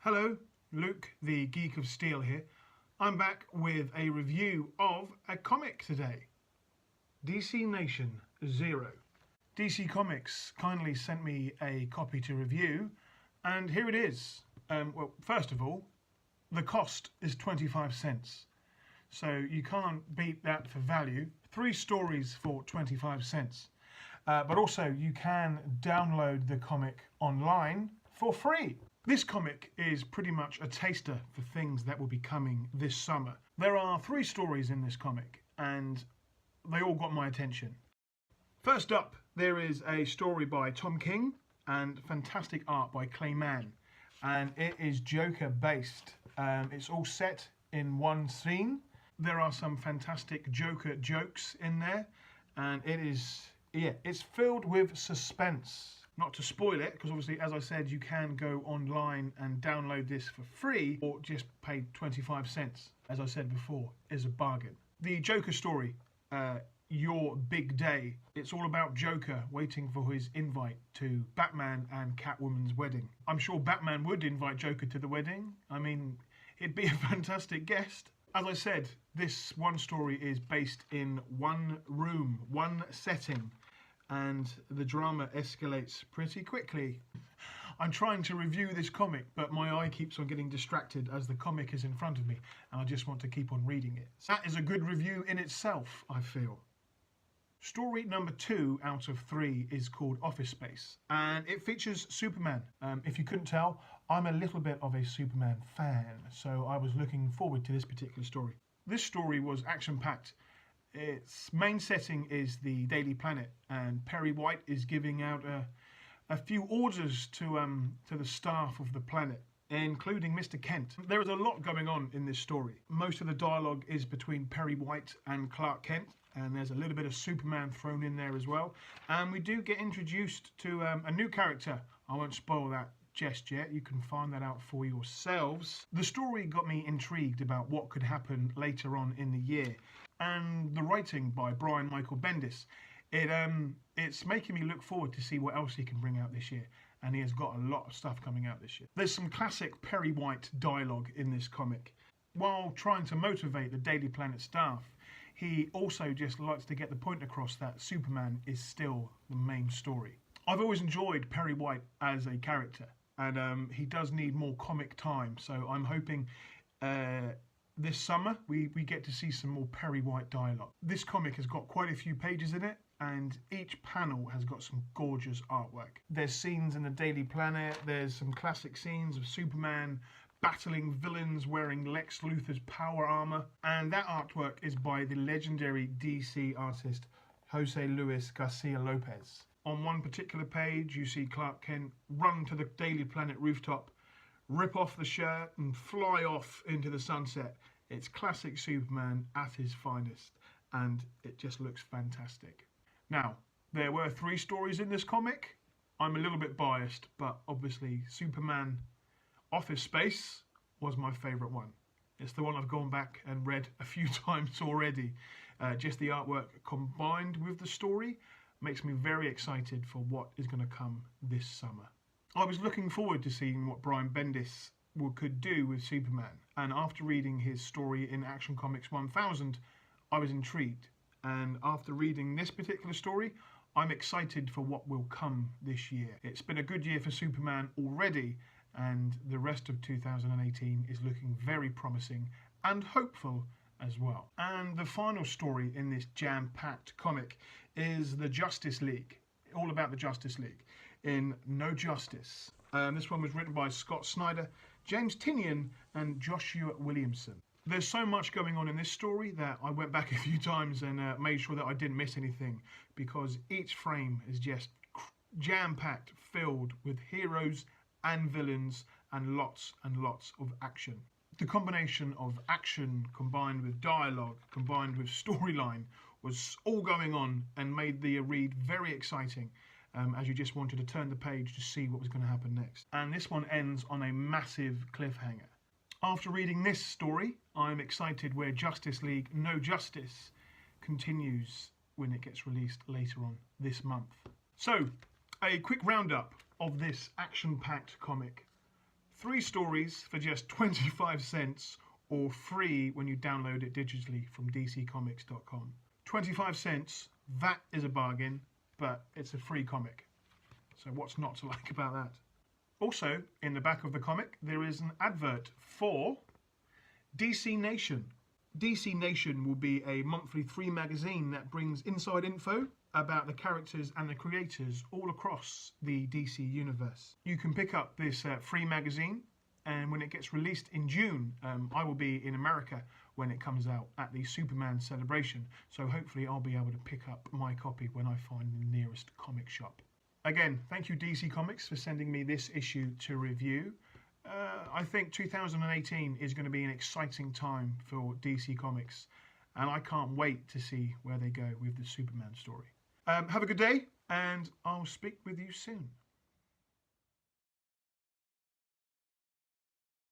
Hello, Luke, the Geek of Steel here. I'm back with a review of a comic today. DC Nation Zero. DC Comics kindly sent me a copy to review, and here it is. Well, first of all, the cost is 25 cents. So you can't beat that for value. 3 stories for 25 cents. But also you can download the comic online for free. This comic is pretty much a taster for things that will be coming this summer. There are 3 stories in this comic and they all got my attention. First up, there is a story by Tom King and fantastic art by Clay Mann. And it is Joker based. It's all set in one scene. There are some fantastic Joker jokes in there, and it's filled with suspense. Not to spoil it, because obviously, as I said, you can go online and download this for free or just pay 25 cents. As I said before, is a bargain. The Joker story, Your Big Day. It's all about Joker waiting for his invite to Batman and Catwoman's wedding. I'm sure Batman would invite Joker to the wedding. I mean, it'd be a fantastic guest. As I said, this one story is based in one room, one setting, and the drama escalates pretty quickly. I'm trying to review this comic, but my eye keeps on getting distracted as the comic is in front of me, and I just want to keep on reading it. So that is a good review in itself, I feel. Story number 2 out of 3 is called Office Space, and it features Superman. If you couldn't tell, I'm a little bit of a Superman fan, so I was looking forward to this particular story. This story was action-packed. Its main setting is the Daily Planet, and Perry White is giving out a few orders to the staff of the planet, including Mr. Kent. There is a lot going on in this story. Most of the dialogue is between Perry White and Clark Kent, and there's a little bit of Superman thrown in there as well. And we do get introduced to a new character. I won't spoil that just yet. You can find that out for yourselves. The story got me intrigued about what could happen later on in the year. And the writing by Brian Michael Bendis, it's making me look forward to see what else he can bring out this year. And he has got a lot of stuff coming out this year. There's some classic Perry White dialogue in this comic. While trying to motivate the Daily Planet staff, he also just likes to get the point across that Superman is still the main story. I've always enjoyed Perry White as a character, and he does need more comic time, so I'm hoping this summer we get to see some more Perry White dialogue. This comic has got quite a few pages in it, and each panel has got some gorgeous artwork. There's scenes in the Daily Planet, there's some classic scenes of Superman battling villains wearing Lex Luthor's power armor, and that artwork is by the legendary DC artist Jose Luis Garcia Lopez. On one particular page you see Clark Kent run to the Daily Planet rooftop, rip off the shirt and fly off into the sunset. It's classic Superman at his finest, and it just looks fantastic. Now, there were 3 stories in this comic. I'm a little bit biased, but obviously Superman Office Space was my favourite one. It's the one I've gone back and read a few times already. Just the artwork combined with the story makes me very excited for what is going to come this summer. I was looking forward to seeing what Brian Bendis could do with Superman, and after reading his story in Action Comics 1000, I was intrigued. And after reading this particular story, I'm excited for what will come this year. It's been a good year for Superman already, and the rest of 2018 is looking very promising and hopeful as well. And the final story in this jam-packed comic is the Justice League, all about the Justice League in No Justice. This one was written by Scott Snyder, James Tynion and Joshua Williamson. There's so much going on in this story that I went back a few times and made sure that I didn't miss anything, because each frame is just jam-packed, filled with heroes and villains and lots of action. The combination of action combined with dialogue, combined with storyline, was all going on and made the read very exciting, as you just wanted to turn the page to see what was going to happen next. And this one ends on a massive cliffhanger. After reading this story, I'm excited where Justice League No Justice continues when it gets released later on this month. So, a quick roundup of this action-packed comic. 3 stories for just 25 cents or free when you download it digitally from dccomics.com. 25 cents, that is a bargain, but it's a free comic. So what's not to like about that? Also, in the back of the comic, there is an advert for D.C Nation. D.C Nation will be a monthly free magazine that brings inside info about the characters and the creators all across the DC universe. You can pick up this free magazine, and when it gets released in June, I will be in America when it comes out at the Superman celebration, so hopefully I'll be able to pick up my copy when I find the nearest comic shop. Again, thank you DC Comics for sending me this issue to review. I think 2018 is going to be an exciting time for DC Comics, and I can't wait to see where they go with the Superman story. Have a good day, and I'll speak with you soon.